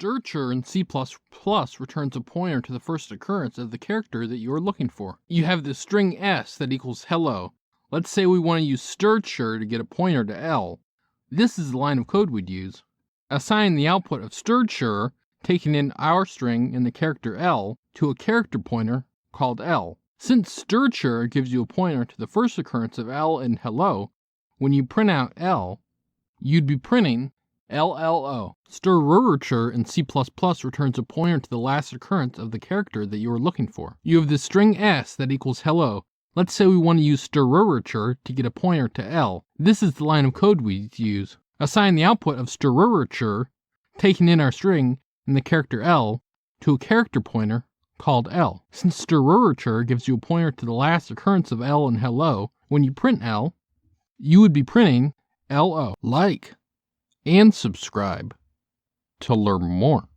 strchr in C++ returns a pointer to the first occurrence of the character that you are looking for. You have the string s that equals hello. Let's say we want to use strchr to get a pointer to L. This is the line of code we'd use. Assign the output of strchr, taking in our string and the character L, to a character pointer called L. Since strchr gives you a pointer to the first occurrence of L in hello, when you print out L, you'd be printing LLO. Strrchr in C++ returns a pointer to the last occurrence of the character that you are looking for. You have the string s that equals hello. Let's say we want to use strrchr to get a pointer to L. This is the line of code we use. Assign the output of strrchr, taking in our string and the character L, to a character pointer called L. Since strrchr gives you a pointer to the last occurrence of L in hello, when you print L, you would be printing LO. Like and subscribe to learn more.